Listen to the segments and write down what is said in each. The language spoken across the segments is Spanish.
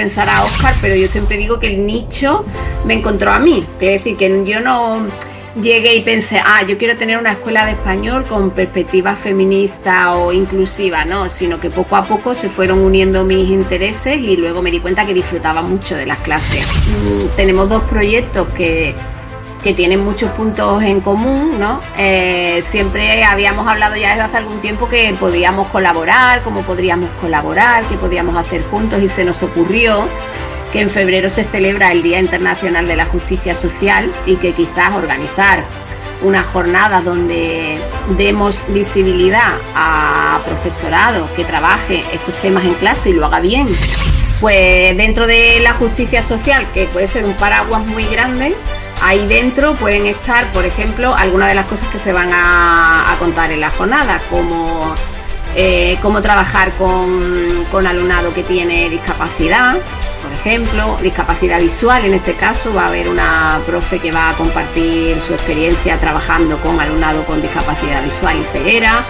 pensará Óscar, pero yo siempre digo que el nicho me encontró a mí. Es decir, que yo no llegué y pensé, yo quiero tener una escuela de español con perspectiva feminista o inclusiva, no, sino que poco a poco se fueron uniendo mis intereses y luego me di cuenta que disfrutaba mucho de las clases. Tenemos dos proyectos que tienen muchos puntos en común, ¿no? Siempre habíamos hablado ya desde hace algún tiempo que podíamos colaborar, cómo podríamos colaborar, qué podíamos hacer juntos, y se nos ocurrió que en febrero se celebra el Día Internacional de la Justicia Social y que quizás organizar unas jornadas donde demos visibilidad a profesorado que trabaje estos temas en clase y lo haga bien, pues dentro de la justicia social, que puede ser un paraguas muy grande, ahí dentro pueden estar, por ejemplo, algunas de las cosas que se van a contar en la jornada, como cómo trabajar con alumnado que tiene discapacidad, por ejemplo, discapacidad visual. En este caso va a haber una profe que va a compartir su experiencia trabajando con alumnado con discapacidad visual y ceguera.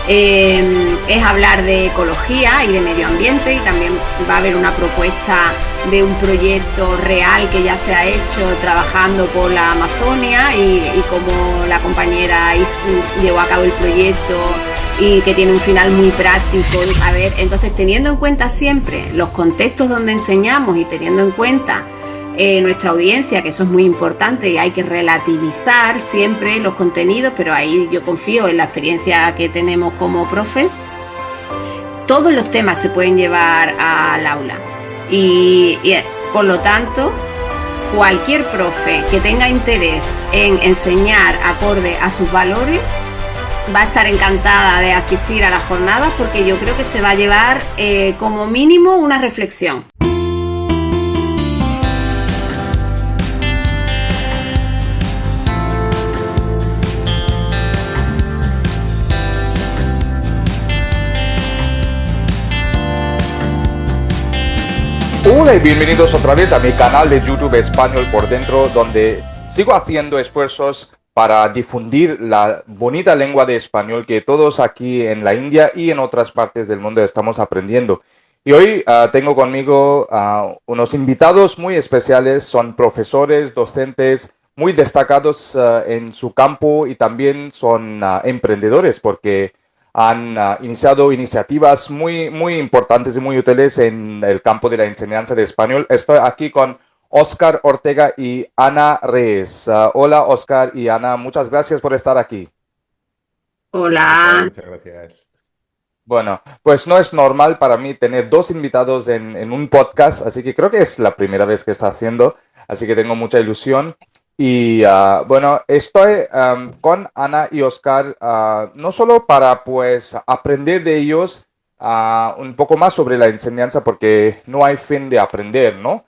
Es hablar de ecología y de medio ambiente, y también va a haber una propuesta de un proyecto real que ya se ha hecho trabajando por la Amazonia y cómo la compañera llevó a cabo el proyecto y que tiene un final muy práctico. A ver, entonces, teniendo en cuenta siempre los contextos donde enseñamos y teniendo en cuenta nuestra audiencia, que eso es muy importante y hay que relativizar siempre los contenidos, pero ahí yo confío en la experiencia que tenemos como profes, todos los temas se pueden llevar al aula y por lo tanto cualquier profe que tenga interés en enseñar acorde a sus valores va a estar encantada de asistir a las jornadas, porque yo creo que se va a llevar como mínimo una reflexión. Hola y bienvenidos otra vez a mi canal de YouTube Español por Dentro, donde sigo haciendo esfuerzos para difundir la bonita lengua de español que todos aquí en la India y en otras partes del mundo estamos aprendiendo. Y hoy tengo conmigo unos invitados muy especiales. Son profesores, docentes muy destacados en su campo, y también son emprendedores, porque han iniciado iniciativas muy importantes y muy útiles en el campo de la enseñanza de español. Estoy aquí con Óscar Ortega y Ana Reyes. Hola, Óscar y Ana, muchas gracias por estar aquí. Hola. Muchas gracias. Bueno, pues no es normal para mí tener dos invitados en un podcast, así que creo que es la primera vez que estoy haciendo, así que tengo mucha ilusión. Y bueno, estoy con Ana y Óscar no solo para pues aprender de ellos un poco más sobre la enseñanza, porque no hay fin de aprender, ¿no?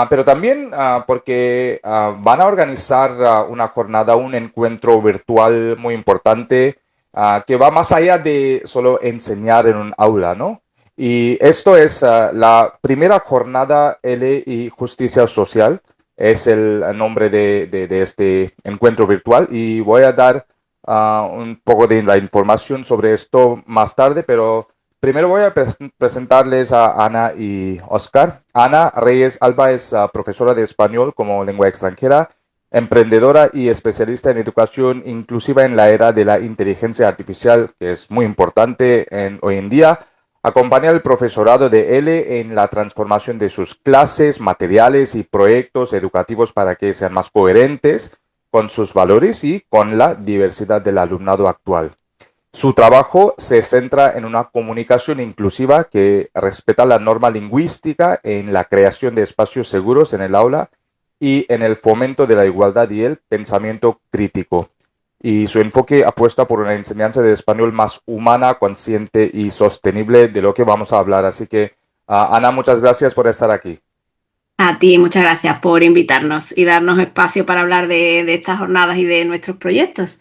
Pero también porque van a organizar una jornada, un encuentro virtual muy importante que va más allá de solo enseñar en un aula, ¿no? Y esto es la primera jornada L y Justicia Social. Es el nombre de este encuentro virtual, y voy a dar un poco de la información sobre esto más tarde, pero primero voy a presentarles a Ana y Óscar. Ana Reyes Alba es profesora de español como lengua extranjera, emprendedora y especialista en educación inclusiva en la era de la inteligencia artificial, que es muy importante hoy en día. Acompaña al profesorado de L en la transformación de sus clases, materiales y proyectos educativos para que sean más coherentes con sus valores y con la diversidad del alumnado actual. Su trabajo se centra en una comunicación inclusiva que respeta la norma lingüística, en la creación de espacios seguros en el aula y en el fomento de la igualdad y el pensamiento crítico. Y su enfoque apuesta por una enseñanza de español más humana, consciente y sostenible, de lo que vamos a hablar. Así que, Ana, muchas gracias por estar aquí. A ti, muchas gracias por invitarnos y darnos espacio para hablar de estas jornadas y de nuestros proyectos.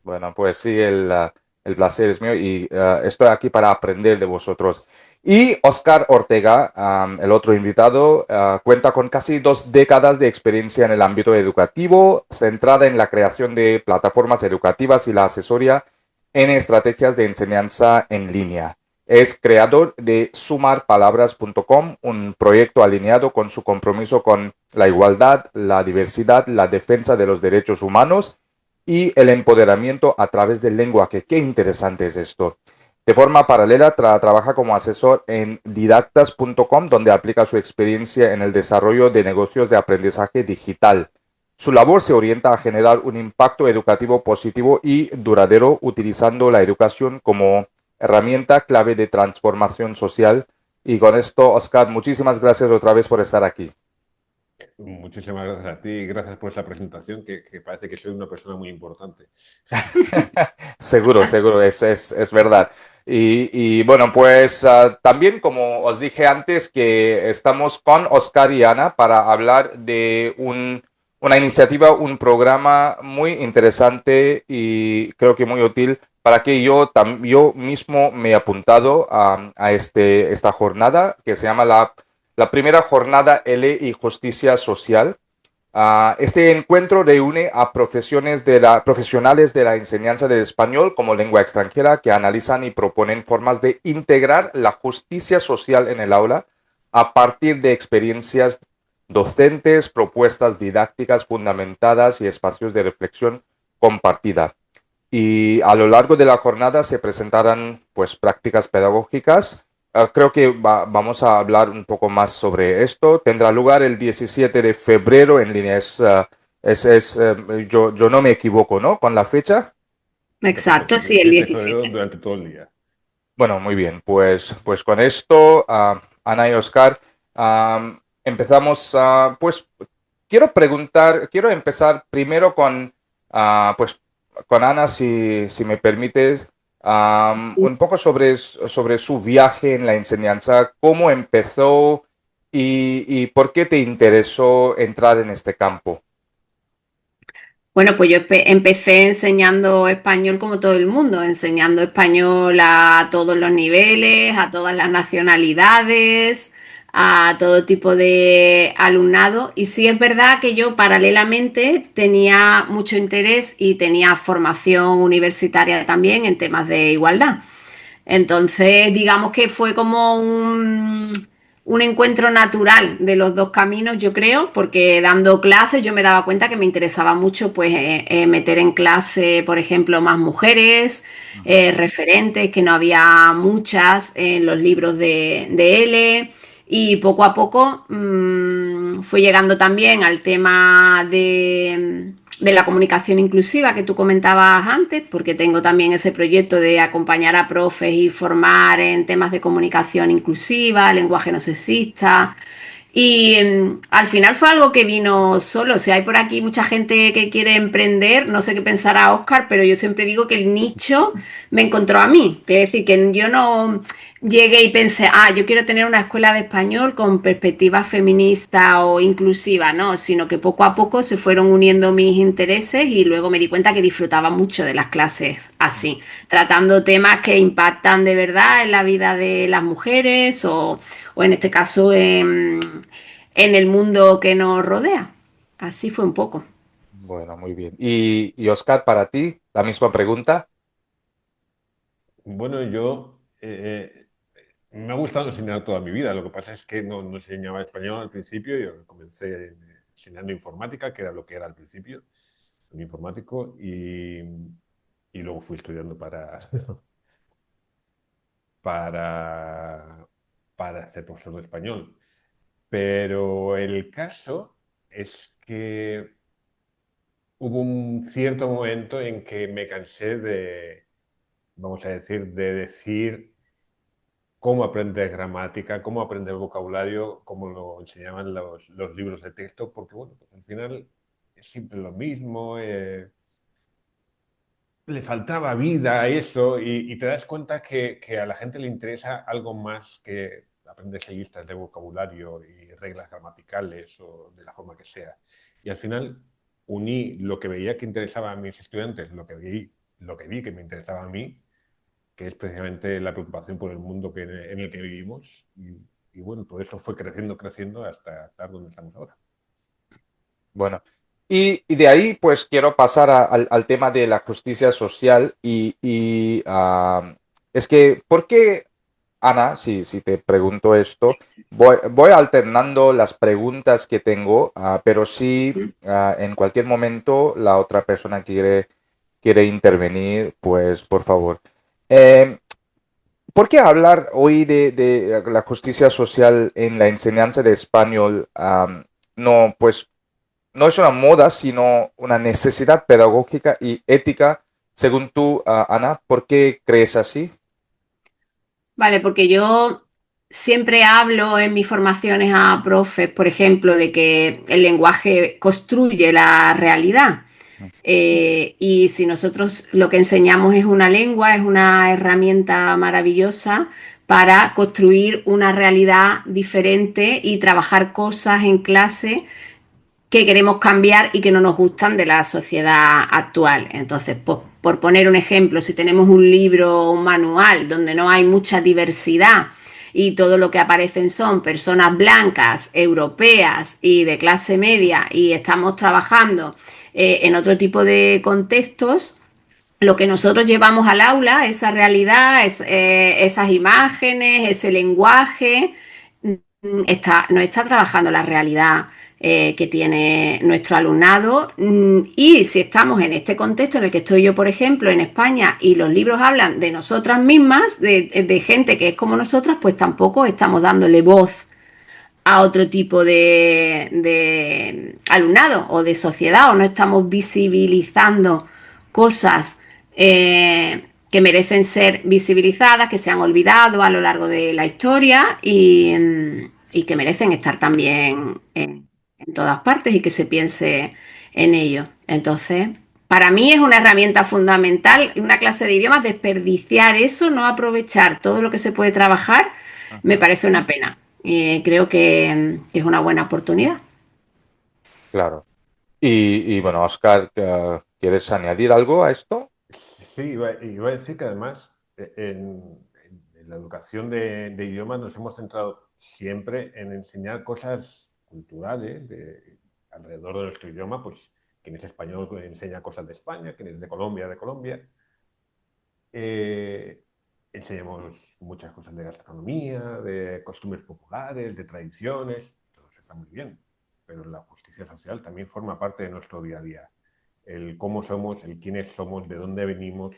Bueno, pues sí, el placer es mío, y estoy aquí para aprender de vosotros. Y Óscar Ortega, el otro invitado, cuenta con casi 2 décadas de experiencia en el ámbito educativo, centrada en la creación de plataformas educativas y la asesoría en estrategias de enseñanza en línea. Es creador de sumarpalabras.com, un proyecto alineado con su compromiso con la igualdad, la diversidad, la defensa de los derechos humanos y el empoderamiento a través del lenguaje. Qué interesante es esto. De forma paralela, trabaja como asesor en didactas.com, donde aplica su experiencia en el desarrollo de negocios de aprendizaje digital. Su labor se orienta a generar un impacto educativo positivo y duradero, utilizando la educación como herramienta clave de transformación social. Y con esto, Oscar, muchísimas gracias otra vez por estar aquí. Muchísimas gracias a ti y gracias por esa presentación que parece que soy una persona muy importante. Seguro, seguro, eso es verdad. Y bueno, pues también como os dije antes que estamos con Oscar y Ana para hablar de una iniciativa, un programa muy interesante y creo que muy útil para que yo mismo me he apuntado a esta jornada que se llama la primera jornada L y Justicia Social. Este encuentro reúne a profesionales de la enseñanza del español como lengua extranjera que analizan y proponen formas de integrar la justicia social en el aula a partir de experiencias docentes, propuestas didácticas fundamentadas y espacios de reflexión compartida. Y a lo largo de la jornada se presentarán pues prácticas pedagógicas. Creo que vamos a hablar un poco más sobre esto. Tendrá lugar el 17 de febrero en línea. Yo no me equivoco, ¿no? Con la fecha. Perfecto, Exacto, sí, el 17 de febrero 17. durante todo el día. Bueno, muy bien. Pues con esto, Ana y Oscar, empezamos. Pues quiero empezar primero pues, con Ana, si me permites, un poco sobre su viaje en la enseñanza, cómo empezó y por qué te interesó entrar en este campo. Bueno, pues yo empecé enseñando español como todo el mundo, enseñando español a todos los niveles, a todas las nacionalidades, a todo tipo de alumnado. Y sí es verdad que yo paralelamente tenía mucho interés y tenía formación universitaria también en temas de igualdad. Entonces, digamos que fue como un encuentro natural de los dos caminos, yo creo, porque dando clases yo me daba cuenta que me interesaba mucho pues meter en clase, por ejemplo, más mujeres, Ujú. referentes, que no había muchas en los libros de L. Y poco a poco fui llegando también al tema de la comunicación inclusiva que tú comentabas antes, porque tengo también ese proyecto de acompañar a profes y formar en temas de comunicación inclusiva, lenguaje no sexista. Y al final fue algo que vino solo. O sea, hay por aquí mucha gente que quiere emprender, no sé qué pensará Oscar, pero yo siempre digo que el nicho me encontró a mí. Es decir, que yo no llegué y pensé, yo quiero tener una escuela de español con perspectiva feminista o inclusiva, no, sino que poco a poco se fueron uniendo mis intereses y luego me di cuenta que disfrutaba mucho de las clases así, tratando temas que impactan de verdad en la vida de las mujeres o en este caso en el mundo que nos rodea. Así fue un poco. Bueno, muy bien. Y Oscar, para ti, la misma pregunta. Bueno, yo me ha gustado enseñar toda mi vida. Lo que pasa es que no enseñaba español al principio. Yo comencé enseñando informática, que era lo que era al principio, un informático, y luego fui estudiando para, para ser profesor de español. Pero el caso es que hubo un cierto momento en que me cansé vamos a decir, de decir cómo aprender gramática, cómo aprender vocabulario, como lo enseñaban los libros de texto, porque bueno, pues al final es siempre lo mismo, le faltaba vida a eso y te das cuenta que a la gente le interesa algo más que aprender listas de vocabulario y reglas gramaticales o de la forma que sea. Y al final uní lo que veía que interesaba a mis estudiantes, lo que vi que me interesaba a mí, que es precisamente la preocupación por el mundo en el que vivimos. Y bueno, todo eso fue creciendo, creciendo hasta estar donde estamos ahora. Bueno, y de ahí pues quiero pasar al tema de la justicia social es que, ¿por qué? Ana, si te pregunto esto, voy alternando las preguntas que tengo, pero si en cualquier momento la otra persona quiere intervenir, pues por favor. Eh, ¿Por qué hablar hoy de la justicia social en la enseñanza de español? No, pues no es una moda, sino una necesidad pedagógica y ética, según tú, Ana. ¿Por qué crees así? Vale, porque yo siempre hablo en mis formaciones a profes, por ejemplo, de que el lenguaje construye la realidad. Y si nosotros lo que enseñamos es una lengua, es una herramienta maravillosa para construir una realidad diferente y trabajar cosas en clase que queremos cambiar y que no nos gustan de la sociedad actual. Entonces, pues, por poner un ejemplo, si tenemos un libro, un manual donde no hay mucha diversidad y todo lo que aparecen son personas blancas, europeas y de clase media y estamos trabajando en otro tipo de contextos, lo que nosotros llevamos al aula, esa realidad, esas imágenes, ese lenguaje, no está trabajando la realidad que tiene nuestro alumnado. Y si estamos en este contexto en el que estoy yo, por ejemplo, en España, y los libros hablan de nosotras mismas, de gente que es como nosotras, pues tampoco estamos dándole voz a otro tipo de alumnado o de sociedad, o no estamos visibilizando cosas que merecen ser visibilizadas, que se han olvidado a lo largo de la historia y que merecen estar también en todas partes y que se piense en ello. Entonces, para mí es una herramienta fundamental, una clase de idiomas, desperdiciar eso, no aprovechar todo lo que se puede trabajar, me Ajá. parece una pena. Creo que es una buena oportunidad. Claro. Y bueno, Oscar, ¿quieres añadir algo a esto? Sí, iba a decir que además en la educación de idiomas nos hemos centrado siempre en enseñar cosas culturales alrededor de nuestro idioma, pues quien es español enseña cosas de España, quien es de Colombia, de Colombia. Eh, Enseñamos muchas cosas de gastronomía, de costumbres populares, de tradiciones, todo eso está muy bien, pero la justicia social también forma parte de nuestro día a día. El cómo somos, el quiénes somos, de dónde venimos,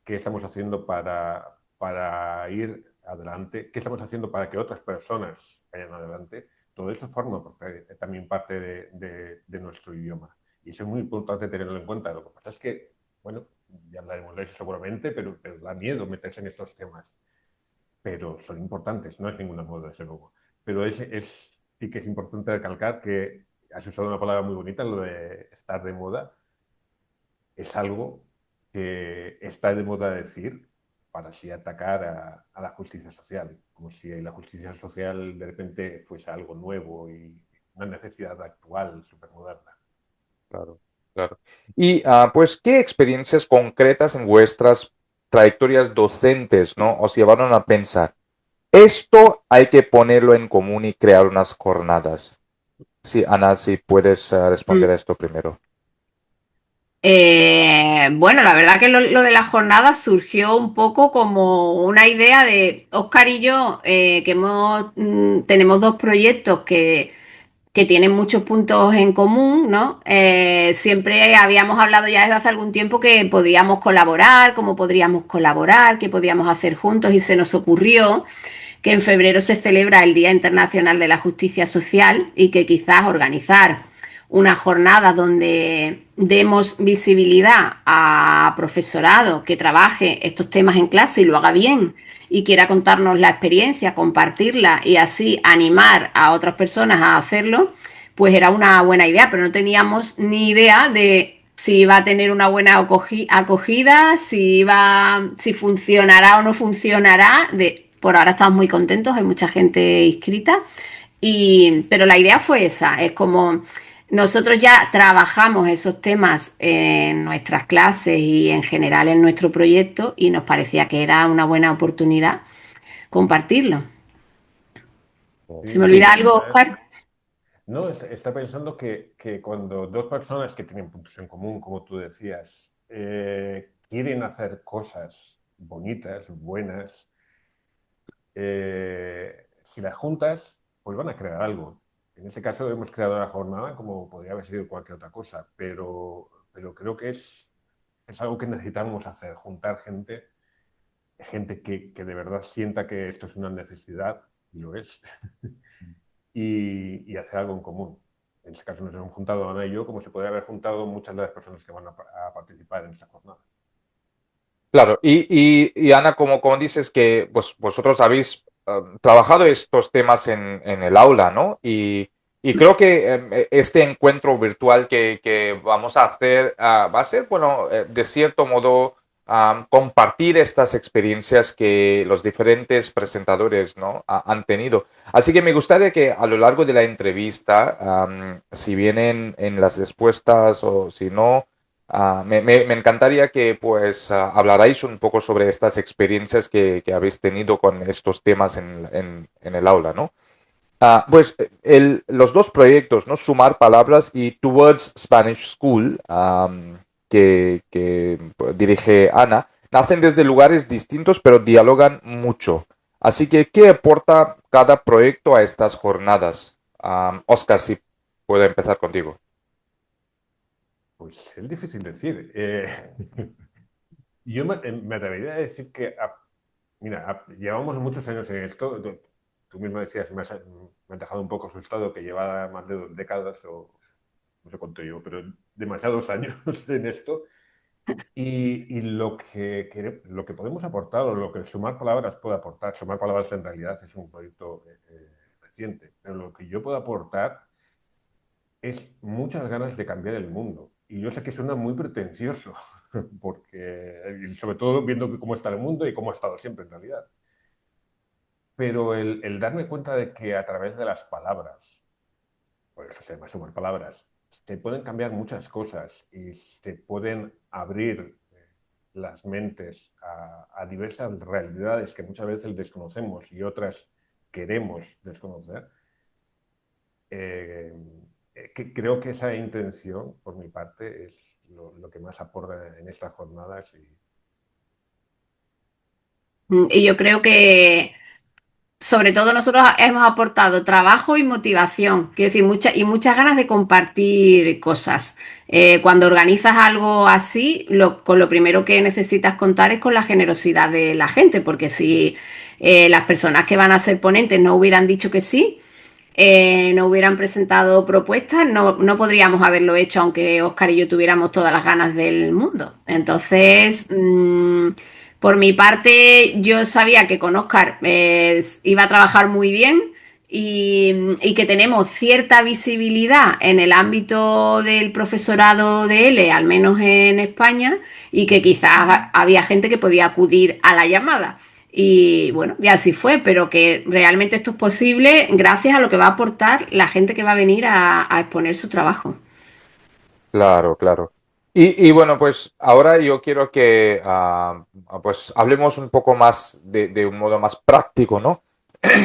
qué estamos haciendo para ir adelante, qué estamos haciendo para que otras personas vayan adelante, todo eso forma también parte de nuestro idioma. Y eso es muy importante tenerlo en cuenta. Lo que pasa es que, bueno, ya hablaremos de eso seguramente, pero da miedo meterse en estos temas. Pero son importantes, no es ninguna moda, desde luego. Pero sí que es importante recalcar que has usado una palabra muy bonita, lo de estar de moda. Es algo que está de moda decir para así atacar a la justicia social, como si la justicia social de repente fuese algo nuevo y una necesidad actual, súper moderna. Claro, claro. Y pues, ¿qué experiencias concretas en vuestras trayectorias docentes, ¿no? os llevaron a pensar, esto hay que ponerlo en común y crear unas jornadas? Sí, Ana, si puedes responder a Mm. esto primero. Bueno, la verdad que lo de las jornadas surgió un poco como una idea de Óscar y yo, tenemos dos proyectos que tienen muchos puntos en común, ¿no? Siempre habíamos hablado ya desde hace algún tiempo que podíamos colaborar, cómo podríamos colaborar, qué podíamos hacer juntos y se nos ocurrió que en febrero se celebra el Día Internacional de la Justicia Social y que quizás organizar una jornada donde demos visibilidad a profesorado que trabaje estos temas en clase y lo haga bien y quiera contarnos la experiencia, compartirla y así animar a otras personas a hacerlo, pues era una buena idea, pero no teníamos ni idea de si iba a tener una buena acogida, si funcionará o no funcionará. Por ahora estamos muy contentos, hay mucha gente inscrita, pero la idea fue esa, es como nosotros ya trabajamos esos temas en nuestras clases y en general en nuestro proyecto y nos parecía que era una buena oportunidad compartirlo. ¿Se me Sí, Sí, olvida y algo, además, Oscar? no, está pensando que cuando dos personas que tienen puntos en común, como tú decías, quieren hacer cosas bonitas, buenas, si las juntas, pues van a crear algo. En ese caso hemos creado la jornada como podría haber sido cualquier otra cosa, pero creo que es algo que necesitamos hacer, juntar gente, gente que de verdad sienta que esto es una necesidad, y lo es, y hacer algo en común. En este caso nos hemos juntado Ana y yo, como se podría haber juntado muchas de las personas que van a participar en esta jornada. Claro, y Ana, como dices que pues, vosotros habéis trabajado estos temas en el aula, ¿no? Y creo que este encuentro virtual que vamos a hacer va a ser, bueno, de cierto modo, compartir estas experiencias que los diferentes presentadores, ¿no? Han tenido. Así que me gustaría que a lo largo de la entrevista, si vienen en las respuestas o si no, me encantaría que pues hablarais un poco sobre estas experiencias que habéis tenido con estos temas en el aula, ¿no? Pues los dos proyectos, ¿no? Sumar Palabras y Towards Spanish School, que dirige Ana, nacen desde lugares distintos pero dialogan mucho. Así que, ¿qué aporta cada proyecto a estas jornadas? Oscar, si puedo empezar contigo. Pues es difícil decir. Yo me atrevería a decir que, mira, llevamos muchos años en esto. Tú mismo decías, me has dejado un poco asustado que llevaba más de 2 décadas o no sé cuánto llevo, pero demasiados años en esto. Y lo que podemos aportar o lo que Sumar Palabras puede aportar, Sumar Palabras en realidad es un proyecto reciente, pero lo que yo puedo aportar es muchas ganas de cambiar el mundo. Y yo sé que suena muy pretencioso, porque, y sobre todo viendo cómo está el mundo y cómo ha estado siempre en realidad. Pero el darme cuenta de que a través de las palabras, por eso se llama Sumar Palabras, se pueden cambiar muchas cosas y se pueden abrir las mentes a diversas realidades que muchas veces desconocemos y otras queremos desconocer. Eh, Creo que esa intención, por mi parte, es lo que más aporta en estas jornadas. Y yo creo que sobre todo nosotros hemos aportado trabajo y motivación, quiero decir, muchas ganas de compartir cosas. Cuando organizas algo así, con lo primero que necesitas contar es con la generosidad de la gente, porque si las personas que van a ser ponentes no hubieran dicho que sí, no hubieran presentado propuestas, no podríamos haberlo hecho aunque Oscar y yo tuviéramos todas las ganas del mundo. Entonces, por mi parte, yo sabía que con Oscar iba a trabajar muy bien y que tenemos cierta visibilidad en el ámbito del profesorado de L, al menos en España, y que quizás había gente que podía acudir a la llamada. Y bueno, y así fue, pero que realmente esto es posible gracias a lo que va a aportar la gente que va a venir a exponer su trabajo. Claro, claro. Y bueno, pues ahora yo quiero que pues hablemos un poco más de un modo más práctico, ¿no?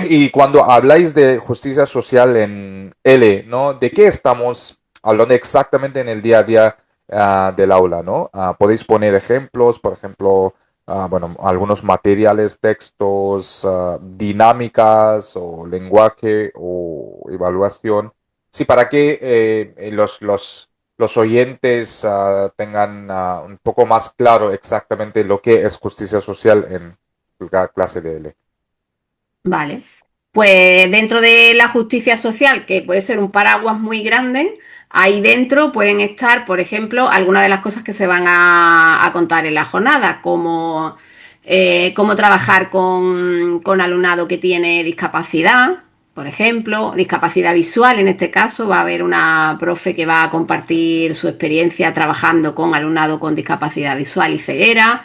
Y cuando habláis de justicia social en L, ¿no? ¿De qué estamos hablando exactamente en el día a día del aula, ¿no? Podéis poner ejemplos, por ejemplo, bueno, algunos materiales, textos, dinámicas o lenguaje o evaluación. Sí, para que los oyentes tengan un poco más claro exactamente lo que es justicia social en la clase de L. Vale. Pues dentro de la justicia social, que puede ser un paraguas muy grande, ahí dentro pueden estar, por ejemplo, algunas de las cosas que se van a contar en la jornada, como cómo trabajar con alumnado que tiene discapacidad, por ejemplo, discapacidad visual. En este caso, va a haber una profe que va a compartir su experiencia trabajando con alumnado con discapacidad visual y ceguera.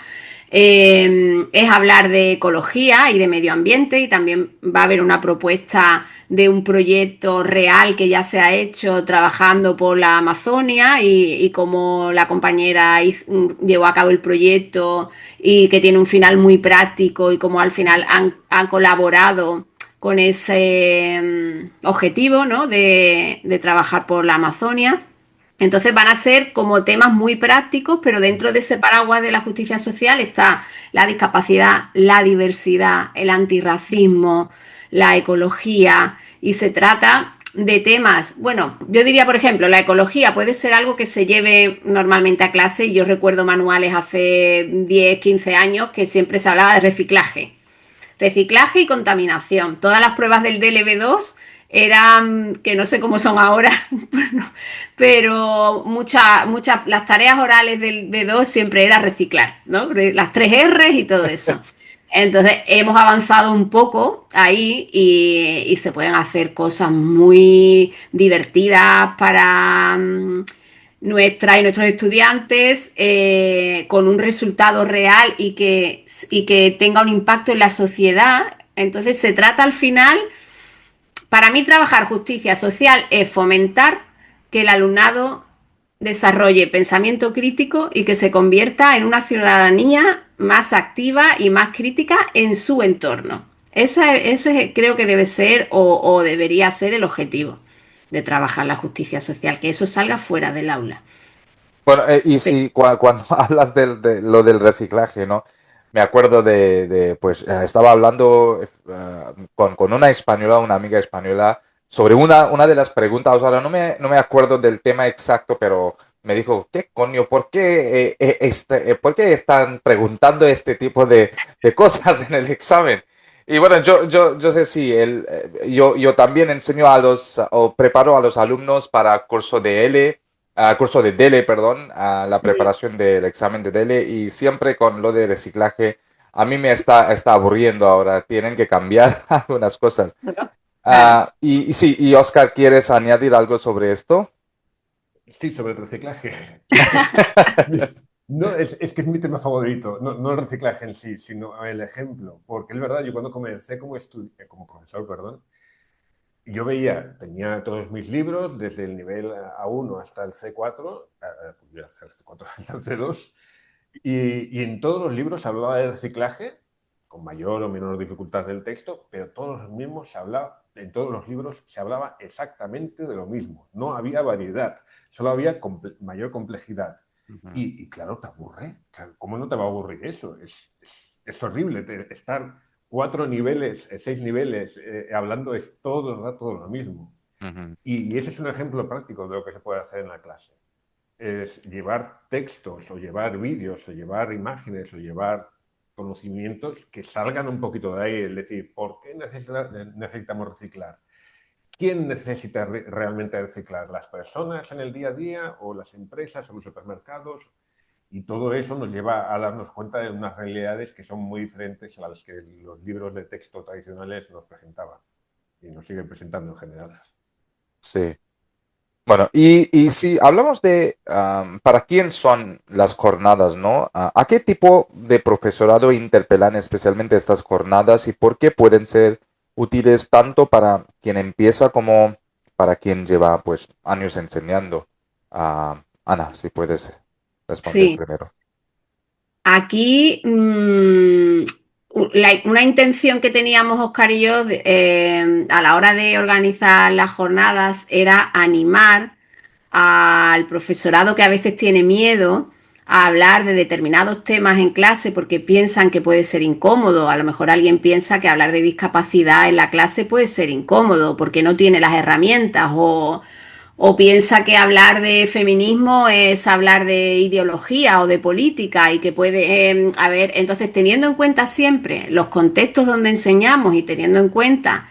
Es hablar de ecología y de medio ambiente, y también va a haber una propuesta de un proyecto real que ya se ha hecho trabajando por la Amazonia y cómo la compañera llevó a cabo el proyecto y que tiene un final muy práctico y cómo al final han colaborado con ese objetivo, ¿no? de trabajar por la Amazonia. Entonces van a ser como temas muy prácticos, pero dentro de ese paraguas de la justicia social está la discapacidad, la diversidad, el antirracismo, la ecología, y se trata de temas, bueno, yo diría, por ejemplo, la ecología puede ser algo que se lleve normalmente a clase, y yo recuerdo manuales hace 10, 15 años que siempre se hablaba de reciclaje. Reciclaje y contaminación. Todas las pruebas del DLB2 eran, que no sé cómo son ahora, pero las tareas orales del B2 siempre era reciclar, ¿no? Las 3 R's y todo eso. Entonces hemos avanzado un poco ahí y se pueden hacer cosas muy divertidas para nuestros estudiantes, con un resultado real y que tenga un impacto en la sociedad. Entonces se trata al final, para mí trabajar justicia social es fomentar que el alumnado desarrolle pensamiento crítico y que se convierta en una ciudadanía más activa y más crítica en su entorno. Ese creo que debe ser o debería ser el objetivo de trabajar la justicia social, que eso salga fuera del aula. Bueno, y Sí, si cuando hablas de lo del reciclaje, ¿no? Me acuerdo pues estaba hablando con una española, una amiga española, sobre una de las preguntas. Ahora no me acuerdo del tema exacto, pero me dijo, ¿qué coño? ¿Por qué están preguntando este tipo de cosas en el examen? Y bueno, yo sé, sí, yo también enseño o preparo a los alumnos para curso de L, curso de DELE, perdón, a la preparación del examen de DELE, y siempre con lo de reciclaje, a mí está aburriendo ahora, tienen que cambiar algunas cosas. claro. Y sí, y Oscar, ¿quieres añadir algo sobre esto? Sí, sobre el reciclaje. No, es que es mi tema favorito, no el reciclaje en sí, sino el ejemplo. Porque es verdad, yo cuando comencé como profesor, perdón, yo tenía todos mis libros, desde el nivel A1 hasta el C4, hasta el C4, hasta el C2, y en todos los libros se hablaba de reciclaje, con mayor o menor dificultad del texto, pero todos los mismos en todos los libros se hablaba exactamente de lo mismo. No había variedad, solo había mayor complejidad. Ujú. Y claro, te aburre. ¿Cómo no te va a aburrir eso? Es horrible estar 4 niveles, 6 niveles, hablando es todo el rato de lo mismo. Ujú. Y ese es un ejemplo práctico de lo que se puede hacer en la clase. Es llevar textos o llevar vídeos o llevar imágenes o llevar conocimientos que salgan un poquito de ahí, es decir, ¿por qué necesitamos reciclar? ¿Quién necesita realmente reciclar? ¿Las personas en el día a día o las empresas o los supermercados? Y todo eso nos lleva a darnos cuenta de unas realidades que son muy diferentes a las que los libros de texto tradicionales nos presentaban y nos siguen presentando en general. Sí. Bueno, y si hablamos para quién son las jornadas, ¿no? ¿A qué tipo de profesorado interpelan especialmente estas jornadas y por qué pueden ser útiles tanto para quien empieza como para quien lleva pues años enseñando? Ana, si puedes responder Sí. primero. Aquí una intención que teníamos Oscar y yo a la hora de organizar las jornadas era animar al profesorado que a veces tiene miedo a hablar de determinados temas en clase porque piensan que puede ser incómodo. A lo mejor alguien piensa que hablar de discapacidad en la clase puede ser incómodo porque no tiene las herramientas o piensa que hablar de feminismo es hablar de ideología o de política y que puede haber, entonces teniendo en cuenta siempre los contextos donde enseñamos y teniendo en cuenta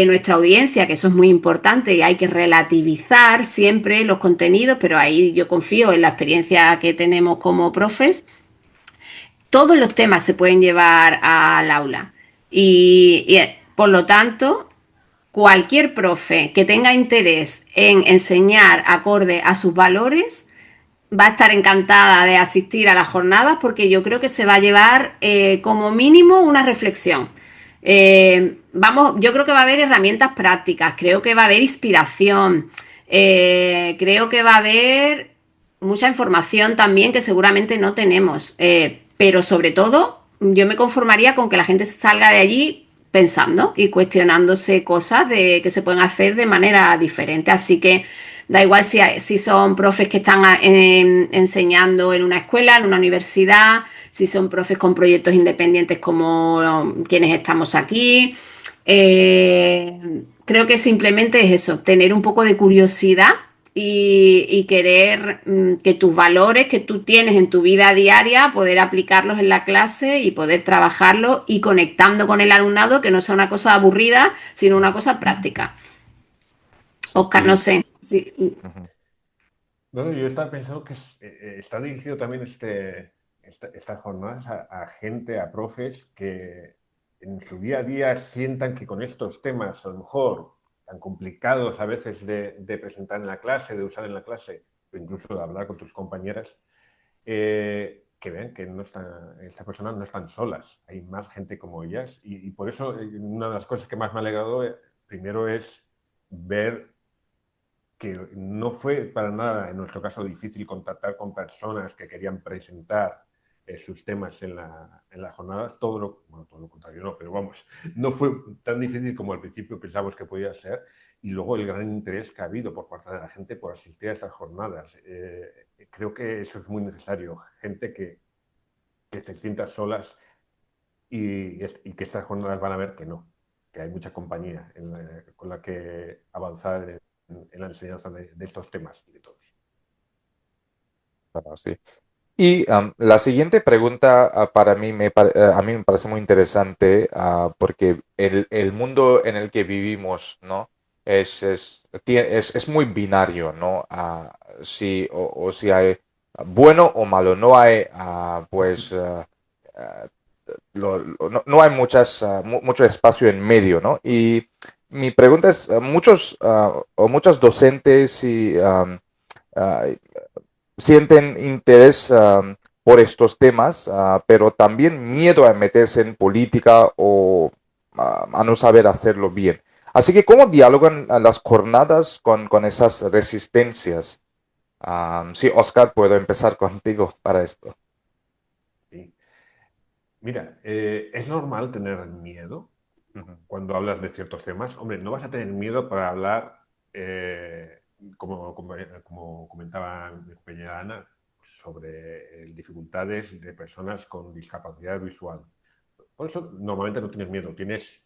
nuestra audiencia, que eso es muy importante y hay que relativizar siempre los contenidos, pero ahí yo confío en la experiencia que tenemos como profes, todos los temas se pueden llevar al aula y por lo tanto cualquier profe que tenga interés en enseñar acorde a sus valores va a estar encantada de asistir a las jornadas porque yo creo que se va a llevar como mínimo una reflexión. Yo creo que va a haber herramientas prácticas, creo que va a haber inspiración, creo que va a haber mucha información también que seguramente no tenemos, pero sobre todo yo me conformaría con que la gente salga de allí pensando y cuestionándose cosas que se pueden hacer de manera diferente. Así que Da igual si son profes que están enseñando en una escuela, en una universidad, si son profes con proyectos independientes como quienes estamos aquí. Creo que simplemente es eso, tener un poco de curiosidad y querer que tus valores que tú tienes en tu vida diaria, poder aplicarlos en la clase y poder trabajarlos y conectando con el alumnado, que no sea una cosa aburrida, sino una cosa práctica. Sí, Oscar, no sé. Sí. ujú. Bueno, yo estaba pensando que está dirigido también estas jornadas a gente, a profes que en su día a día sientan que con estos temas, a lo mejor tan complicados a veces de presentar en la clase, de usar en la clase, o incluso de hablar con tus compañeras, que vean que estas personas no están solas, hay más gente como ellas y por eso una de las cosas que más me ha alegrado primero es ver que no fue para nada, en nuestro caso, difícil contactar con personas que querían presentar sus temas en las jornadas, todo lo contrario, no, pero vamos, no fue tan difícil como al principio pensábamos que podía ser, y luego el gran interés que ha habido por parte de la gente por asistir a estas jornadas. Creo que eso es muy necesario, gente que se sienta solas y que estas jornadas van a ver que no, que hay mucha compañía con la que avanzar en la enseñanza de estos temas y de todos. Claro, sí. Y la siguiente pregunta para mí a mí me parece muy interesante porque el mundo en el que vivimos, ¿no? Es muy binario, ¿no? O si hay bueno o malo, no hay ah, no hay mucho espacio en medio, ¿no? Y mi pregunta es, muchos docentes ah, sienten interés por estos temas, pero también miedo a meterse en política o a no saber hacerlo bien. Así que, ¿cómo dialogan las jornadas con esas resistencias? Sí, Oscar, puedo empezar contigo para esto. Sí. Mira, es normal tener miedo Ujú. cuando hablas de ciertos temas. Hombre, no vas a tener miedo para hablar, como comentaba mi compañera Ana, sobre dificultades de personas con discapacidad visual. Por eso normalmente no tienes miedo, tienes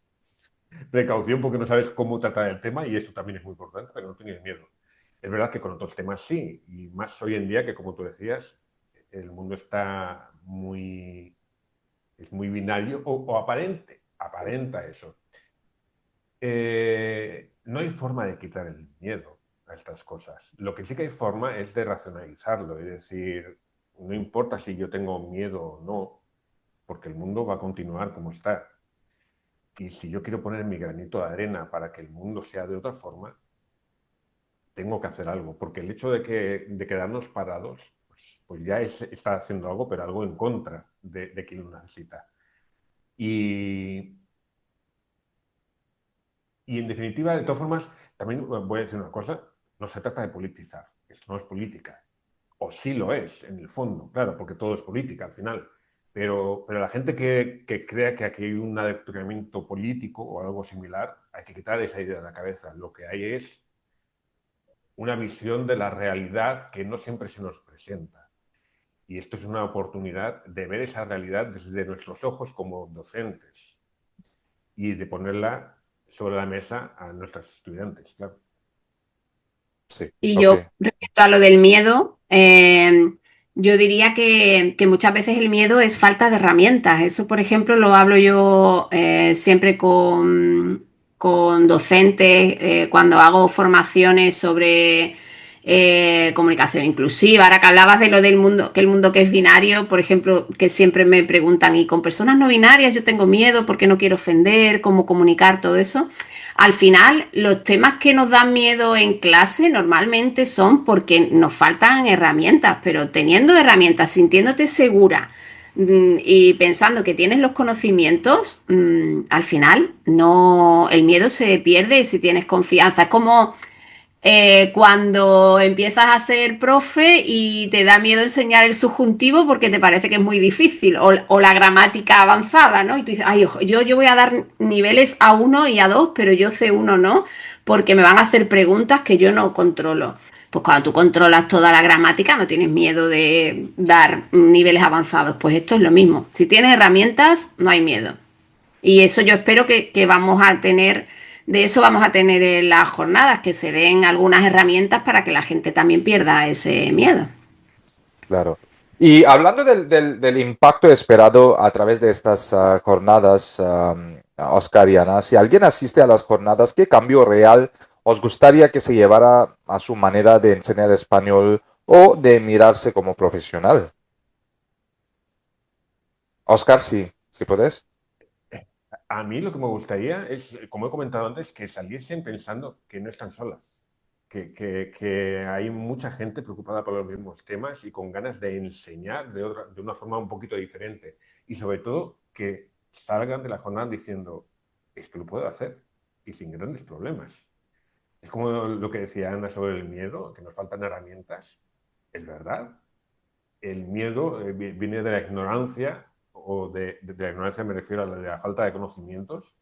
precaución porque no sabes cómo tratar el tema y eso también es muy importante, pero no tienes miedo. Es verdad que con otros temas sí, y más hoy en día que, como tú decías, el mundo es muy binario o aparenta eso. No hay forma de quitar el miedo a estas cosas. Lo que sí que hay forma es de racionalizarlo, es decir, no importa si yo tengo miedo o no, porque el mundo va a continuar como está. Y si yo quiero poner mi granito de arena para que el mundo sea de otra forma, tengo que hacer algo, porque el hecho de quedarnos parados, pues ya está haciendo algo, pero algo en contra de quien lo necesita. Y, y en definitiva, de todas formas, también voy a decir una cosa, no se trata de politizar, esto no es política, o sí lo es, en el fondo, claro, porque todo es política al final. Pero la gente que crea que aquí hay un adoctrinamiento político o algo similar, hay que quitar esa idea de la cabeza. Lo que hay es una visión de la realidad que no siempre se nos presenta. Y esto es una oportunidad de ver esa realidad desde nuestros ojos como docentes y de ponerla sobre la mesa a nuestros estudiantes, claro. Sí, Y ok. yo, respecto a lo del miedo, yo diría que muchas veces el miedo es falta de herramientas. Eso, por ejemplo, lo hablo yo siempre con docentes cuando hago formaciones sobre comunicación inclusiva. Ahora que hablabas de lo del mundo, que el mundo que es binario, por ejemplo, que siempre me preguntan, y con personas no binarias yo tengo miedo porque no quiero ofender, cómo comunicar todo eso. Al final, los temas que nos dan miedo en clase normalmente son porque nos faltan herramientas, pero teniendo herramientas, sintiéndote segura y pensando que tienes los conocimientos, al final no, el miedo se pierde si tienes confianza. Es como cuando empiezas a ser profe y te da miedo enseñar el subjuntivo porque te parece que es muy difícil, o la gramática avanzada, ¿no? Y tú dices, ay, yo voy a dar niveles A1 y A2, pero yo C1 no, porque me van a hacer preguntas que yo no controlo. Pues cuando tú controlas toda la gramática no tienes miedo de dar niveles avanzados. Pues esto es lo mismo. Si tienes herramientas, no hay miedo. Y eso yo espero que vamos a tener, de eso vamos a tener en las jornadas, que se den algunas herramientas para que la gente también pierda ese miedo. Claro. Y hablando del impacto esperado a través de estas jornadas, Oscar y Ana, si alguien asiste a las jornadas, ¿qué cambio real os gustaría que se llevara a su manera de enseñar español o de mirarse como profesional? Oscar, sí, si puedes. A mí lo que me gustaría es, como he comentado antes, que saliesen pensando que no están solas, que hay mucha gente preocupada por los mismos temas y con ganas de enseñar de una forma un poquito diferente. Y sobre todo, que salgan de la jornada diciendo, esto lo puedo hacer y sin grandes problemas. Es como lo que decía Ana sobre el miedo, que nos faltan herramientas. Es verdad. El miedo viene de la ignorancia, o de la ignorancia me refiero a la de la falta de conocimientos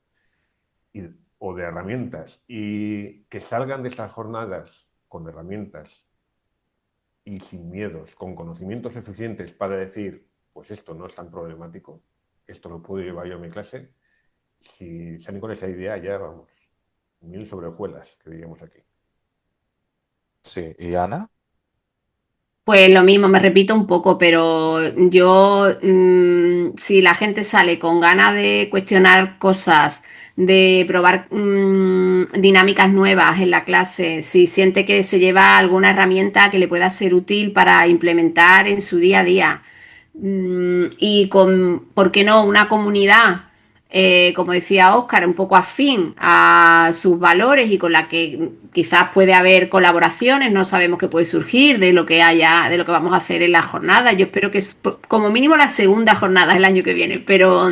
y, o de herramientas. Y que salgan de estas jornadas con herramientas y sin miedos, con conocimientos suficientes para decir, pues esto no es tan problemático, esto lo puedo llevar yo a mi clase. Si salen con esa idea, ya vamos, mil sobre hojuelas, que diríamos aquí. Sí, ¿y Ana? Pues lo mismo, me repito un poco, pero yo, si la gente sale con ganas de cuestionar cosas, de probar dinámicas nuevas en la clase, si siente que se lleva alguna herramienta que le pueda ser útil para implementar en su día a día, y con, ¿por qué no?, una comunidad, como decía Óscar, un poco afín a sus valores y con la que quizás puede haber colaboraciones, no sabemos qué puede surgir de lo que haya, de lo que vamos a hacer en la jornada. Yo espero que es como mínimo la segunda jornada el año que viene, pero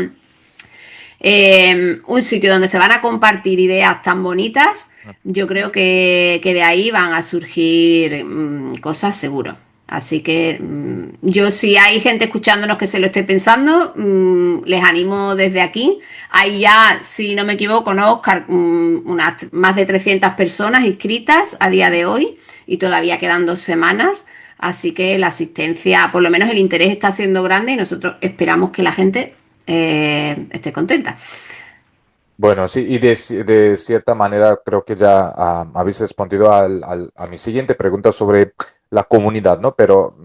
un sitio donde se van a compartir ideas tan bonitas, yo creo que de ahí van a surgir cosas seguro. Así que yo, si hay gente escuchándonos que se lo esté pensando, les animo desde aquí. Hay ya, si no me equivoco, ¿no, Oscar? Unas más de 300 personas inscritas a día de hoy y todavía quedan 2 semanas. Así que la asistencia, por lo menos el interés está siendo grande y nosotros esperamos que la gente esté contenta. Bueno, sí, y de cierta manera creo que ya habéis respondido a mi siguiente pregunta sobre la comunidad, ¿no? Pero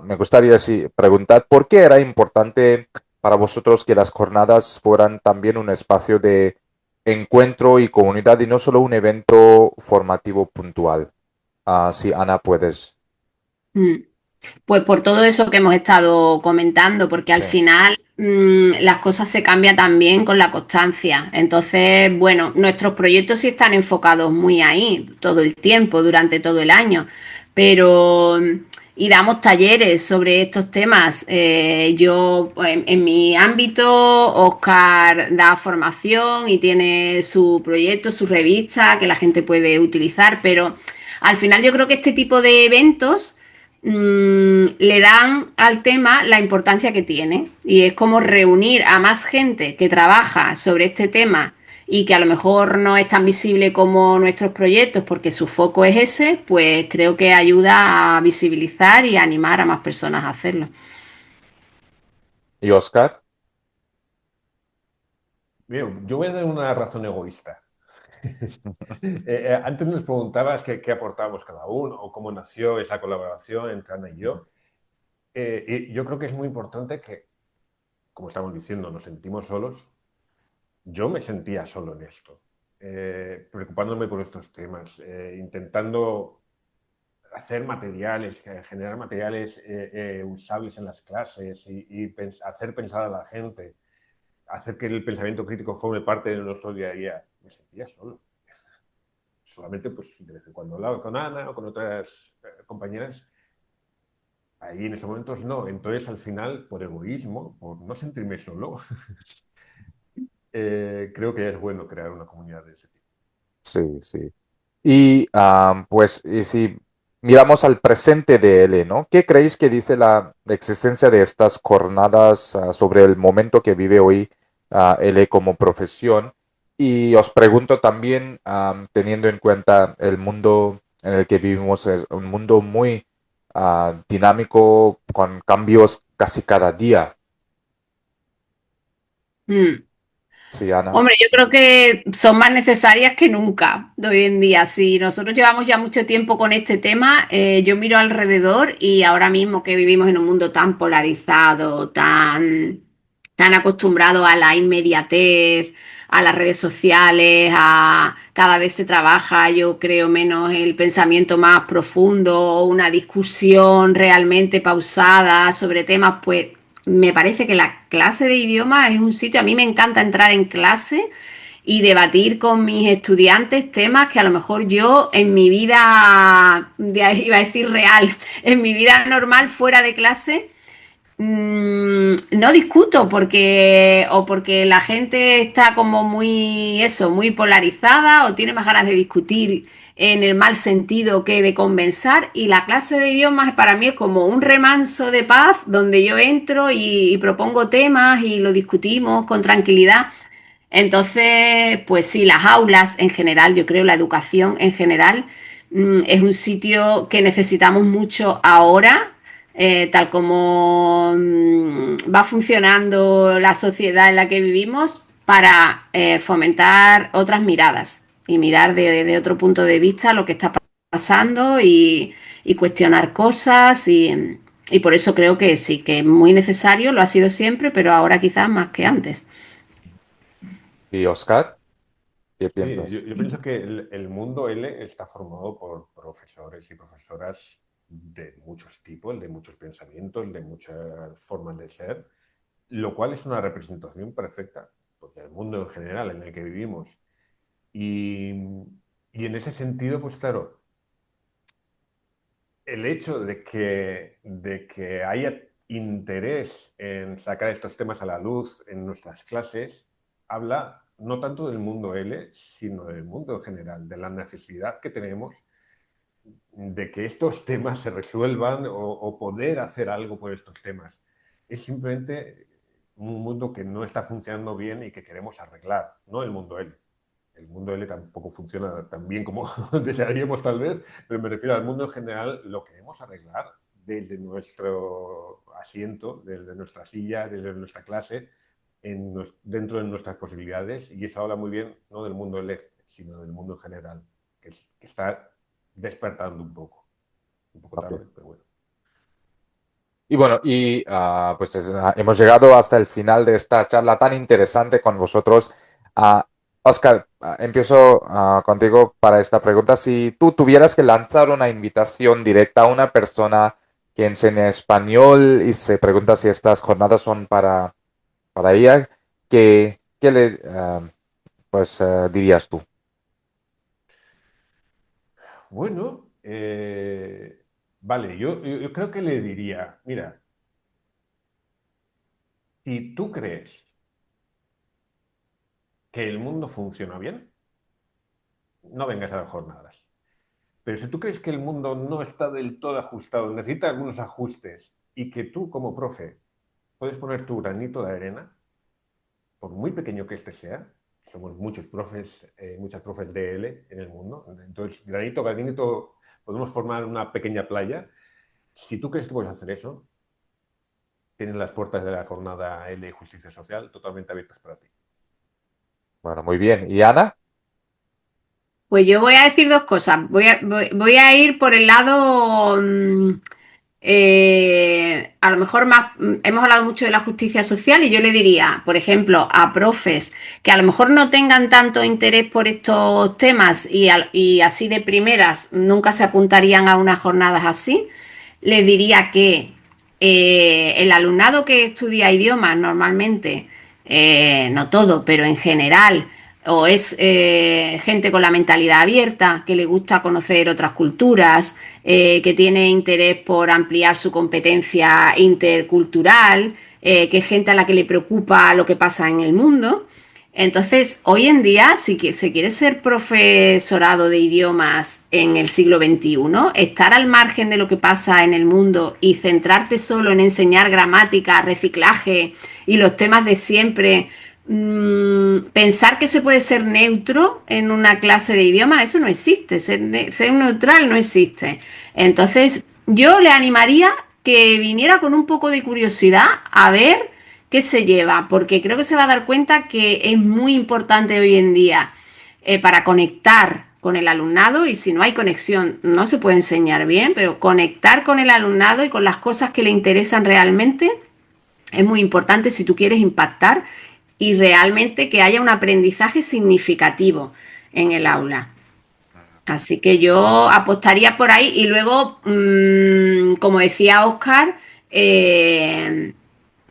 me gustaría sí, preguntar por qué era importante para vosotros que las jornadas fueran también un espacio de encuentro y comunidad y no solo un evento formativo puntual. Sí, Ana, puedes. Mm. Pues por todo eso que hemos estado comentando, porque al Sí. final las cosas se cambian también con la constancia. Entonces, bueno, nuestros proyectos sí están enfocados muy ahí todo el tiempo, durante todo el año, pero y damos talleres sobre estos temas. Yo, en mi ámbito, Oscar da formación y tiene su proyecto, su revista que la gente puede utilizar, pero al final yo creo que este tipo de eventos le dan al tema la importancia que tiene y es como reunir a más gente que trabaja sobre este tema y que a lo mejor no es tan visible como nuestros proyectos porque su foco es ese, pues creo que ayuda a visibilizar y a animar a más personas a hacerlo. ¿Y Oscar? Bien, yo voy a dar una razón egoísta. Antes nos preguntabas qué aportábamos cada uno o cómo nació esa colaboración entre Ana y yo. Y yo creo que es muy importante que, como estamos diciendo, nos sentimos solos. Yo me sentía solo en esto, preocupándome por estos temas, intentando hacer materiales, generar materiales usables en las clases y hacer pensar a la gente, hacer que el pensamiento crítico forme parte de nuestro día a día. Me sentía solo. Solamente pues de vez en cuando hablaba con Ana o con otras compañeras. Ahí en esos momentos no. Entonces al final, por egoísmo, por no sentirme solo, creo que es bueno crear una comunidad de ese tipo. Sí, sí. Y pues y si miramos al presente de L, ¿no? ¿Qué creéis que dice la existencia de estas jornadas sobre el momento que vive hoy L como profesión? Y os pregunto también, teniendo en cuenta el mundo en el que vivimos, es un mundo muy dinámico, con cambios casi cada día. Mm. Sí, Ana. Hombre, yo creo que son más necesarias que nunca de hoy en día. Si nosotros llevamos ya mucho tiempo con este tema, yo miro alrededor y ahora mismo que vivimos en un mundo tan polarizado, tan acostumbrado a la inmediatez, a las redes sociales, a cada vez se trabaja, yo creo, menos el pensamiento más profundo, una discusión realmente pausada sobre temas, pues me parece que la clase de idiomas es un sitio, a mí me encanta entrar en clase y debatir con mis estudiantes temas que a lo mejor yo en mi vida, iba a decir real, en mi vida normal fuera de clase, no discuto porque o porque la gente está como muy eso, muy polarizada o tiene más ganas de discutir en el mal sentido que de conversar y la clase de idiomas para mí es como un remanso de paz donde yo entro y propongo temas y lo discutimos con tranquilidad. Entonces, pues sí, las aulas en general, yo creo la educación en general es un sitio que necesitamos mucho ahora, tal como va funcionando la sociedad en la que vivimos, para fomentar otras miradas y mirar de otro punto de vista lo que está pasando y cuestionar cosas y por eso creo que sí, que es muy necesario, lo ha sido siempre, pero ahora quizás más que antes. ¿Y Oscar? ¿Qué Sí, yo, piensas? yo pienso que el mundo L está formado por profesores y profesoras de muchos tipos, de muchos pensamientos, de muchas formas de ser, lo cual es una representación perfecta pues, del mundo en general en el que vivimos. Y, y en ese sentido, pues claro, el hecho de que haya interés en sacar estos temas a la luz en nuestras clases habla no tanto del mundo L, sino del mundo en general, de la necesidad que tenemos de que estos temas se resuelvan o poder hacer algo por estos temas. Es simplemente un mundo que no está funcionando bien y que queremos arreglar, no el mundo L. El mundo L tampoco funciona tan bien como desearíamos tal vez, pero me refiero al mundo en general, lo queremos arreglar desde nuestro asiento, desde nuestra silla, desde nuestra clase, dentro de nuestras posibilidades, y eso habla muy bien no del mundo L, sino del mundo en general, que está despertando un poco tarde, pero bueno. Y bueno, pues hemos llegado hasta el final de esta charla tan interesante con vosotros. Oscar, empiezo contigo para esta pregunta. Si tú tuvieras que lanzar una invitación directa a una persona que enseña español y se pregunta si estas jornadas son para ella, ¿qué le pues, dirías tú? Bueno, vale, yo creo que le diría, mira, si tú crees que el mundo funciona bien, no vengas a las jornadas. Pero si tú crees que el mundo no está del todo ajustado, necesita algunos ajustes y que tú como profe puedes poner tu granito de arena, por muy pequeño que este sea, somos muchos profes, muchas profes de L en el mundo, entonces granito, granito, podemos formar una pequeña playa. Si tú crees que puedes hacer eso, tienes las puertas de la jornada L y Justicia Social totalmente abiertas para ti. Bueno, muy bien. ¿Y Ana? Pues yo voy a decir dos cosas. Voy a ir por el lado, a lo mejor más, hemos hablado mucho de la justicia social y yo le diría, por ejemplo, a profes que a lo mejor no tengan tanto interés por estos temas y así de primeras nunca se apuntarían a unas jornadas así, les diría que el alumnado que estudia idiomas normalmente, no todo, pero en general, o es gente con la mentalidad abierta, que le gusta conocer otras culturas, que tiene interés por ampliar su competencia intercultural, que es gente a la que le preocupa lo que pasa en el mundo. Entonces, hoy en día, si se quiere ser profesorado de idiomas en el siglo XXI, estar al margen de lo que pasa en el mundo y centrarte solo en enseñar gramática, reciclaje y los temas de siempre, pensar que se puede ser neutro en una clase de idiomas, eso no existe, ser neutral no existe. Entonces, yo le animaría que viniera con un poco de curiosidad a ver qué se lleva, porque creo que se va a dar cuenta que es muy importante hoy en día para conectar con el alumnado, y si no hay conexión no se puede enseñar bien, pero conectar con el alumnado y con las cosas que le interesan realmente es muy importante si tú quieres impactar y realmente que haya un aprendizaje significativo en el aula. Así que yo apostaría por ahí y luego, como decía Oscar,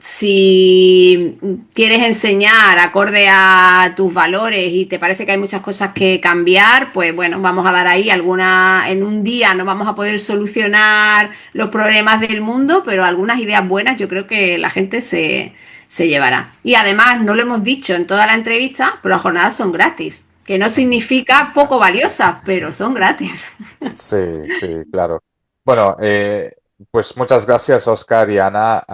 si quieres enseñar acorde a tus valores y te parece que hay muchas cosas que cambiar, pues bueno, vamos a dar ahí alguna, en un día no vamos a poder solucionar los problemas del mundo, pero algunas ideas buenas yo creo que la gente se llevará. Y además, no lo hemos dicho en toda la entrevista, pero las jornadas son gratis, que no significa poco valiosas, pero son gratis. Sí, sí, claro. Bueno, pues muchas gracias, Oscar y Ana.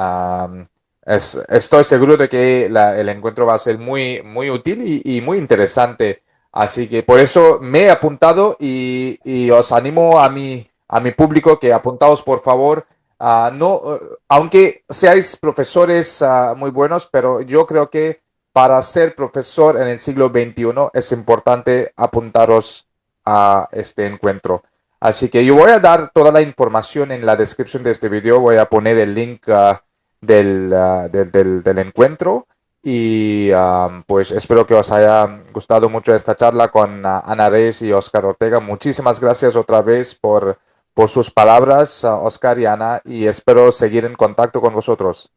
Estoy seguro de que el encuentro va a ser muy, muy útil y muy interesante. Así que por eso me he apuntado y os animo a mi público que apuntaos, por favor. No, aunque seáis profesores muy buenos, pero yo creo que para ser profesor en el siglo XXI es importante apuntaros a este encuentro. Así que yo voy a dar toda la información en la descripción de este video. Voy a poner el link del encuentro. Y pues espero que os haya gustado mucho esta charla con Ana Reyes y Oscar Ortega. Muchísimas gracias otra vez por sus palabras, Oscar y Ana, y espero seguir en contacto con vosotros.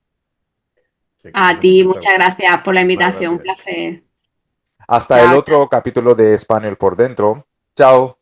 A Seguimos en ti, contacto. muchas gracias por la Muchísimas invitación, un gracias. placer. Hasta el Chao. otro capítulo de Español por Dentro. Chao.